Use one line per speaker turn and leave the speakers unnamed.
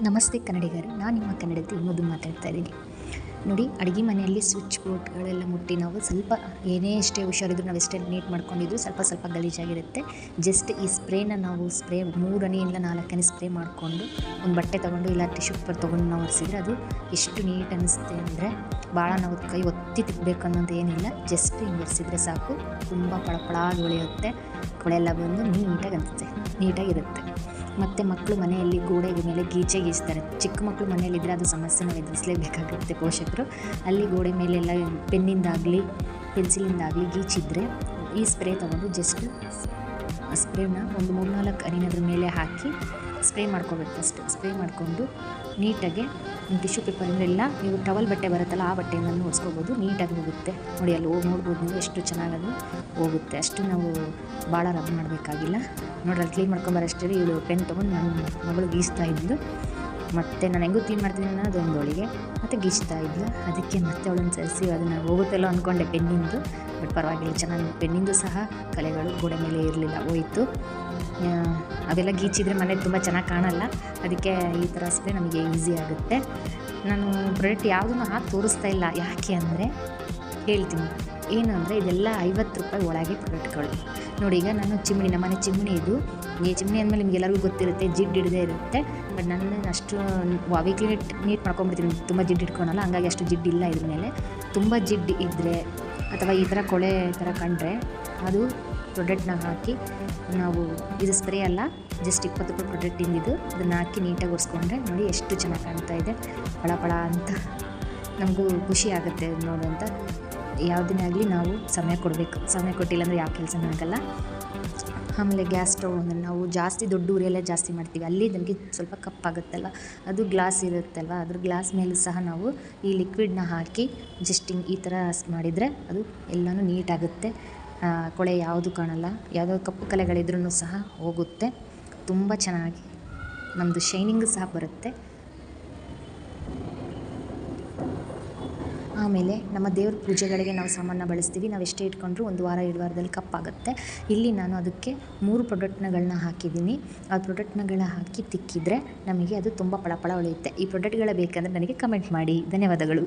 ನಮಸ್ತೆ ಕನ್ನಡಿಗರೇ, ನಾನು ನಿಮ್ಮ ಕನ್ನಡತಿ ಮಧು ಮಾತಾಡ್ತಾ ಇದ್ದೀನಿ. ನೋಡಿ, ಅಡುಗೆ ಮನೆಯಲ್ಲಿ ಸ್ವಿಚ್ ಬೋರ್ಡ್ಗಳೆಲ್ಲ ಮುಟ್ಟಿ ನಾವು ಸ್ವಲ್ಪ ಏನೇ ಎಷ್ಟೇ ಹುಷಾರಿದ್ರು, ನಾವು ಎಷ್ಟೇ ನೀಟ್ ಮಾಡ್ಕೊಂಡಿದ್ರು ಸ್ವಲ್ಪ ಗಲೀಜಾಗಿರುತ್ತೆ. ಜಸ್ಟ್ ಈ ಸ್ಪ್ರೇನ ನಾವು 3 ಹನಿಯಿಂದ 4 ಹನಿ ಸ್ಪ್ರೇ ಮಾಡಿಕೊಂಡು ಒಂದು ಬಟ್ಟೆ ತೊಗೊಂಡು ಇಲ್ಲ ಟಿಶ್ಯೂ ಪೇಪರ್ ತೊಗೊಂಡು ನಾವು ಒರೆಸಿದ್ರೆ ಅದು ಎಷ್ಟು ನೀಟ್ ಅನ್ನಿಸುತ್ತೆ ಅಂದರೆ, ಭಾಳ ನಾವು ಕೈ ಒತ್ತಿ ತಿಕ್ಕಬೇಕು ಅನ್ನೋದು ಏನಿಲ್ಲ. ಜಸ್ಟ್ ಹಿಂಗೆ ಒರೆಸಿದ್ರೆ ಸಾಕು, ತುಂಬ ಪಳಪಳಾಗಿ ಉಳಿಯುತ್ತೆ. ಕೊಳೆಲ್ಲ ಬಂದು ನೀಟಾಗಿರುತ್ತೆ. ಮತ್ತು ಮಕ್ಕಳು ಮನೆಯಲ್ಲಿ ಗೋಡೆ ಮೇಲೆ ಗೀಚ್ತಾರೆ. ಚಿಕ್ಕ ಮಕ್ಕಳು ಮನೆಯಲ್ಲಿದ್ದರೆ ಅದು ಸಮಸ್ಯೆ ನಾವು ಎದುರಿಸಲೇಬೇಕಾಗುತ್ತೆ. ಪೋಷಕರು ಅಲ್ಲಿ ಗೋಡೆ ಮೇಲೆಲ್ಲ ಪೆನ್ನಿಂದಾಗಲಿ ಪೆನ್ಸಿಲಿಂದಾಗಲಿ ಗೀಚಿದ್ರೆ ಈ ಸ್ಪ್ರೇ ತೊಗೊಂಡು ಜಸ್ಟ್ ಸ್ಪ್ರೇನ ಒಂದು 3-4 ಹನಿನ ಅದ್ರ ಮೇಲೆ ಹಾಕಿ ಸ್ಪ್ರೇ ಮಾಡ್ಕೋಬೇಕು. ಫಸ್ಟ್ ಸ್ಪ್ರೇ ಮಾಡಿಕೊಂಡು ನೀಟಾಗಿ ಟಿಶ್ಯೂ ಪೇಪರಿಂದೆಲ್ಲ ನೀವು ಟವಲ್ ಬಟ್ಟೆ ಬರುತ್ತಲ್ಲ, ಆ ಬಟ್ಟೆಯನ್ನು ಒರೆಸ್ಕೋಬೋದು. ನೀಟಾಗಿ ಹೋಗುತ್ತೆ. ನೋಡಿ, ಅಲ್ಲಿ ನೋಡ್ಬೋದು ನೀವು ಎಷ್ಟು ಚೆನ್ನಾಗದು ಹೋಗುತ್ತೆ. ಅಷ್ಟು ನಾವು ಭಾಳ ರಬ್ ಮಾಡಬೇಕಾಗಿಲ್ಲ. ನೋಡಿ, ಅಲ್ಲಿ ಕ್ಲೀನ್ ಮಾಡ್ಕೊಂಬರಷ್ಟೇ ಇವಳು ಪೆನ್ ತೊಗೊಂಡು ನನ್ನ ಮಗಳು ಗೀಸ್ತಾ ಇದ್ಲು. ಮತ್ತು ನಾನು ಹೆಂಗೂ ಕ್ಲೀನ್ ಮಾಡ್ತೀನಿ ಅನ್ನೋದು ಒಂದು ಅವಳಿಗೆ ಮತ್ತು ಗೀಚ್ತಾ ಇದ್ಲು. ಅದಕ್ಕೆ ಮತ್ತೆ ಅವಳನ್ನು ಸರಿಸಿ ಅದನ್ನು ಹೋಗುತ್ತಲ್ಲೋ ಅಂದ್ಕೊಂಡೆ ಪೆನ್ನಿಂದು. ಬಟ್ ಪರವಾಗಿಲ್ಲ, ಚೆನ್ನಾಗಿ ಪೆನ್ನಿಂದು ಸಹ ಕಲೆಗಳು ಗೋಡೆ ಮೇಲೆ ಇರಲಿಲ್ಲ, ಹೋಯಿತು. ಅವೆಲ್ಲ ಗೀಚಿದ್ರೆ ಮನೆ ತುಂಬ ಚೆನ್ನಾಗಿ ಕಾಣಲ್ಲ. ಅದಕ್ಕೆ ಈ ಥರ ಸ್ಪ್ರೇ ನಮಗೆ ಈಸಿ ಆಗುತ್ತೆ. ನಾನು ಪ್ರಾಡಕ್ಟ್ ಯಾವುದನ್ನು ಹಾಕಿ ತೋರಿಸ್ತಾ ಇಲ್ಲ. ಯಾಕೆ ಅಂದರೆ ಹೇಳ್ತೀನಿ ಏನು ಅಂದರೆ, ಇದೆಲ್ಲ 50 ರೂಪಾಯಿ ಒಳಗೆ ಪ್ರಾಡಕ್ಟ್ಗಳು. ನೋಡಿ, ಈಗ ನಾನು ಚಿಮ್ನಿ, ನಮ್ಮನೆ ಚಿಮ್ನಿ ಇದು. ಈ ಚಿಮ್ನಿ ಅಂದಮೇಲೆ ನಿಮಗೆಲ್ಲರಿಗೂ ಗೊತ್ತಿರುತ್ತೆ, ಜಿಡ್ಡು ಹಿಡ್ದೇ ಇರುತ್ತೆ. ಬಟ್ ನನ್ನ ಅಷ್ಟು ವೀಕ್ಲಿ ನೀಟ್ ಮಾಡ್ಕೊಂಡ್ಬಿಡ್ತೀನಿ, ತುಂಬ ಜಿಡ್ಡು ಇಟ್ಕೊಳಲ್ಲ. ಹಂಗಾಗಿ ಅಷ್ಟು ಜಿಡ್ಡಿಲ್ಲ ಇದ್ರ ಮೇಲೆ. ತುಂಬ ಜಿಡ್ಡು ಇದ್ದರೆ ಅಥವಾ ಈ ಥರ ಕೊಳೆ ಥರ ಕಂಡ್ರೆ ಅದು ಪ್ರಾಡಕ್ಟ್ನ ಹಾಕಿ ನಾವು, ಇದು ಸ್ಪ್ರೇ ಅಲ್ಲ, ಜಸ್ಟ್ 20 ರೂಪಾಯಿ ಪ್ರಾಡಕ್ಟ್ ಇಂದಿದ್ದು, ಅದನ್ನು ಹಾಕಿ ನೀಟಾಗಿ ಒರೆಸ್ಕೊಂಡ್ರೆ ನೋಡಿ ಎಷ್ಟು ಚೆನ್ನಾಗಿ ಕಾಣ್ತಾ ಇದೆ. ಪಳ ಅಂತ ನಮಗೂ ಖುಷಿ ಆಗುತ್ತೆ ನೋಡೋಂಥ. ಯಾವುದನ್ನೇ ಆಗಲಿ ನಾವು ಸಮಯ ಕೊಡಬೇಕು. ಸಮಯ ಕೊಟ್ಟಿಲ್ಲ ಅಂದರೆ ಯಾವ ಕೆಲಸ ಆಗಲ್ಲ. ಆಮೇಲೆ ಗ್ಯಾಸ್ ಸ್ಟವನ್ನು ನಾವು ಜಾಸ್ತಿ ದೊಡ್ಡ ಉರಿಯಲ್ಲೇ ಜಾಸ್ತಿ ಮಾಡ್ತೀವಿ. ಅಲ್ಲಿ ನಮಗೆ ಸ್ವಲ್ಪ ಕಪ್ಪಾಗುತ್ತಲ್ಲ, ಅದು ಗ್ಲಾಸ್ ಇರುತ್ತಲ್ವ, ಅದ್ರ ಗ್ಲಾಸ್ ಮೇಲೂ ಸಹ ನಾವು ಈ ಲಿಕ್ವಿಡ್ನ ಹಾಕಿ ಜಸ್ಟ್ ಈ ಥರ ಮಾಡಿದರೆ ಅದು ಎಲ್ಲನೂ ನೀಟಾಗುತ್ತೆ. ಕೊಳೆ ಯಾವುದು ಕಾಣಲ್ಲ. ಯಾವುದೋ ಕಪ್ಪು ಕಲೆಗಳಿದ್ರೂ ಸಹ ಹೋಗುತ್ತೆ. ತುಂಬ ಚೆನ್ನಾಗಿ ನಮ್ಮದು ಶೈನಿಂಗ್ ಸಹ ಬರುತ್ತೆ. ಆಮೇಲೆ ನಮ್ಮ ದೇವ್ರ ಪೂಜೆಗಳಿಗೆ ನಾವು ಸಾಮಾನು ಬಳಸ್ತೀವಿ. ನಾವು ಎಷ್ಟೇ ಇಟ್ಕೊಂಡ್ರೂ 1 ವಾರ 2 ವಾರದಲ್ಲಿ ಕಪ್ಪಾಗುತ್ತೆ. ಇಲ್ಲಿ ನಾನು ಅದಕ್ಕೆ 3 ಪ್ರಾಡಕ್ಟ್ಗಳನ್ನ ಹಾಕಿದ್ದೀನಿ. ಆ ಪ್ರಾಡಕ್ಟ್ಗಳ ಹಾಕಿ ತಿಕ್ಕಿದರೆ ನಮಗೆ ಅದು ತುಂಬ ಪಳ ಉಳಿಯುತ್ತೆ. ಈ ಪ್ರಾಡಕ್ಟ್ಗಳ ಬೇಕಂದರೆ ನನಗೆ ಕಮೆಂಟ್ ಮಾಡಿ. ಧನ್ಯವಾದಗಳು.